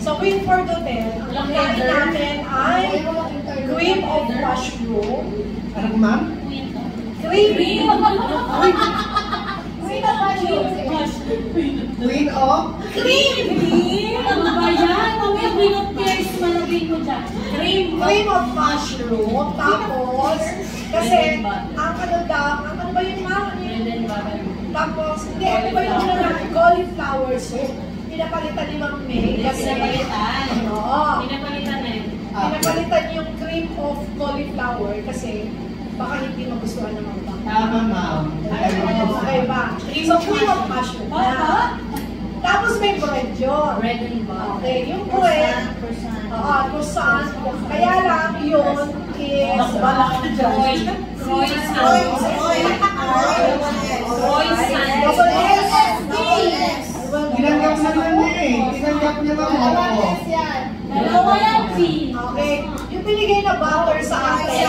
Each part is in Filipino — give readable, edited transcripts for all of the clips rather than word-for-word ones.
So, with Forgotten, ang pagkain natin ay cream of mushroom. Ano po, ma'am? Cream. Queen of Cream! Ano ba yan? Mamaya Queen of Tears malagay mo dyan. Cream of mushroom. Tapos, kasi, ang ano ba yun, ma'am? Tapos, hindi, ano ba yung cauliflower soup? Pinapalitan ni Ma'am May. Pinapalitan. Oo. Pinapalitan na yun. Pinapalitan yung cream of cauliflower kasi baka hindi magustuhan ng mga bata. Tama, ma'am. Okay ba? So, cream of mushroom. Tapos may bread yun. Bread and butter. Okay, yung bread. Croissant. Kaya lang yun is Tinanggap na lang niya eh. Tinanggap niya lang ako. Dalawa yan, P. Okay, yung binigay na butter sa atin.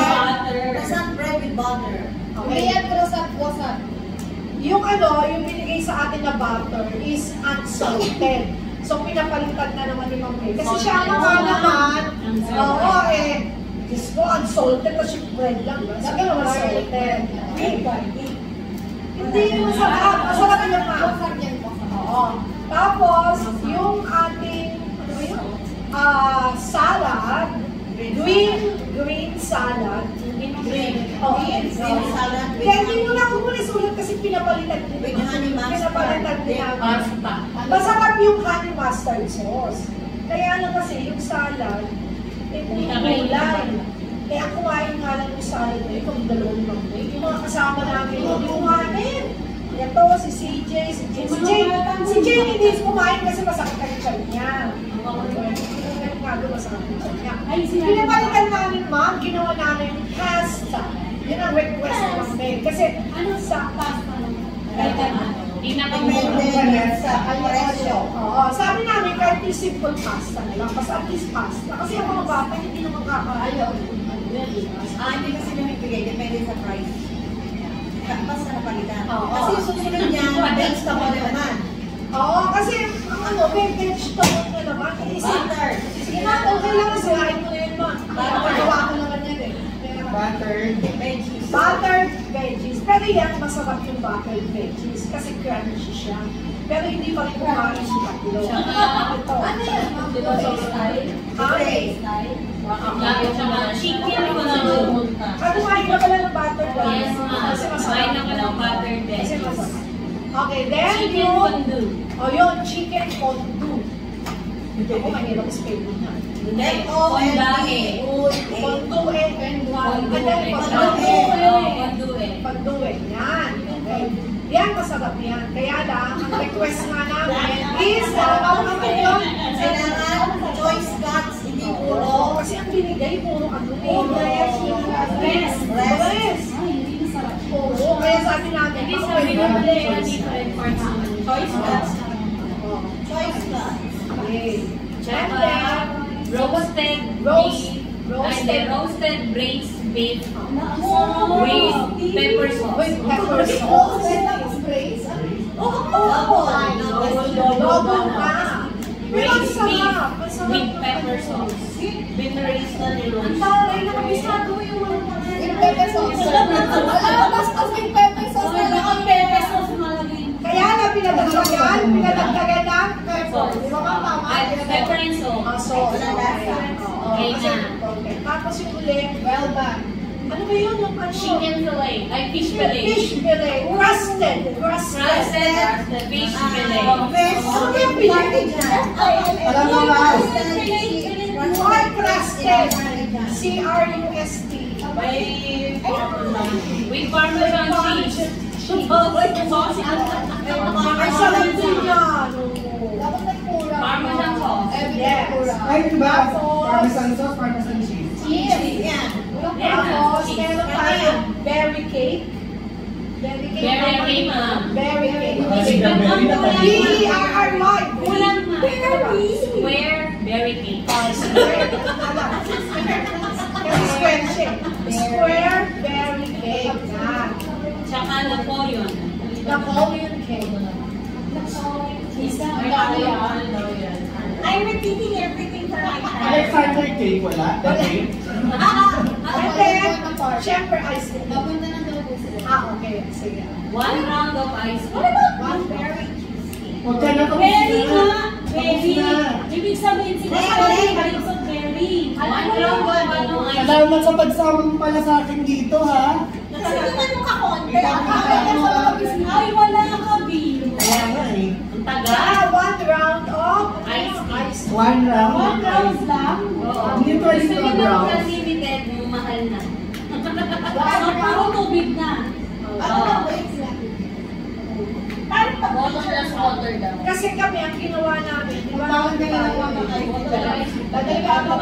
Croissant bread with butter. Okay. Yung yung binigay sa atin na butter is unsalted. So, pinapalitan na naman ni Ma'am May. Kasi siya naman, Diyos ko, unsalted kasi bread lang. Sabi naman unsalted. Hindi, masarap. Masarap yung ma'am. Oo. Tapos, yung ating, salad, green salad. Green salad. Kaya hindi mo na ako muna sulat kasi pinapalitan din. Pinapalitan din namin. Masarap yung honey mustard sauce. Kaya lang kasi yung salad, hindi kulay. Kaya kumain nga lang yung salad na yung dalawang mamay. Yung mga kasama namin, hindi kumain. Ito, si CJ, si Jay hindi kumain kasi masakit ang tiyan niya. Pinapalitan namin, ma'am, ginawa namin pasta. Yun ang request namin. Kasi, sa pasta lang? Sabi namin, kahit yung simple pasta na lang, basta at least pasta. Kasi ang mga bata, hindi naman kakaayaw. Hindi kasi namibigay, depende sa price. Basta napalitan. Kasi yung susunod niya, vegetable naman. Oo, kasi may vegetable na naman. Butter. Sige na, okay lang kasi sirain mo na yun, ma. Magawa ko naman yan eh. Buttered veggies. Buttered veggies. Pero yan, masarap yung buttered veggies kasi crunchy siya. Pero hindi pa rin kumain si Tatlo. Ito. Ano yan? Style? Chicken ko na lumunta. Kumain na pala ng buttered veggies. Yes, ma'am. Kasi masarap. Kumain na ka ng buttered Kasi veggies. masarap. Okay, then Chicken fondue. Yun, chicken fondue. Ito ko mahirap spelling na. Fondahe. Fondue. Fondue. Yan. Okay. Yan, masarap yan. Kaya lang, ang request nga namin is, ano naman yun? Kailangan choice cuts, hindi puro. Kasi ang binigay, puro ano Breast. Oo, kaya sabi namin, Hindi sabi na pala different parts naman. Choice cuts. Choice cuts. Okay. Tsaka roasted braised beef with pepper sauce. With pepper sauce. Lobo pa. Braised beef with pepper sauce. Binraise na ni Rose. Ang taray na kabisado yung mga With pepper sauce. With pepper sauce malagay. kaya na pinadagdagan ng pepper. Di ba ka tama? Pepper and salt. Sauce. Okay na. Tapos yung uli, well done. Ano ba yun? Yung Chicken fillet. Ay, fish fillet. Fish fillet. Crusted Fish fillet. Ano ba yung pinagin dyan? Alam mo ba? Hard crusted. C-R-U-S-T. With parmesan cheese. Ay, sarap din yan. Parmesan sauce. Yes. Ay, diba? Parmesan sauce, parmesan cheese. Yan. Tapos, meron tayong berry cake. Berry cake, ma'am. Berry cake. Kulang, Kulang Square berry cake. Square berry cake. Tsaka Napoleon. Napoleon cake. I'm repeating your cake wala? The cake? And then, syempre, ice cream. Papunta na daw po sila. Okay. Sige. 1 round of ice What cream. about one berry? Huwag ka na Berry nga! Tapos Berry! na. Ibig sabihin sila Berry! types of berry. 1 round of ano ice cream. Salamat sa pagsama mo pala sa akin dito, ha? Kasi naman yung kakonte. Ay, wala ka, Bill. Kaya nga eh. Ang tagal. One round of Ice cream. ice cream. One round. 1 round lang. Oo. Hindi Gusto 22 niyo daw rounds. ng limited, yung mahal na. So, puro tubig na. Oo. Parang pag- Water plus water daw. Kasi kami, ang ginawa namin, di ba? Bawal ka na lang mamakain. Lagay ka ako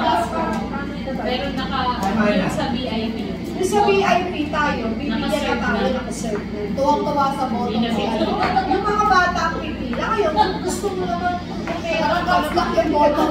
Pero Tama na. yung sa VIP. Yung sa VIP tayo, bibigyan na Nakaserve tayo na. nakaserve na. Tuwang-tuwa sa Hindi bottom. na fit. Yung mga bata ang pipila. Ngayon, kung gusto mo naman, okay, Parang kapslak yung bottom.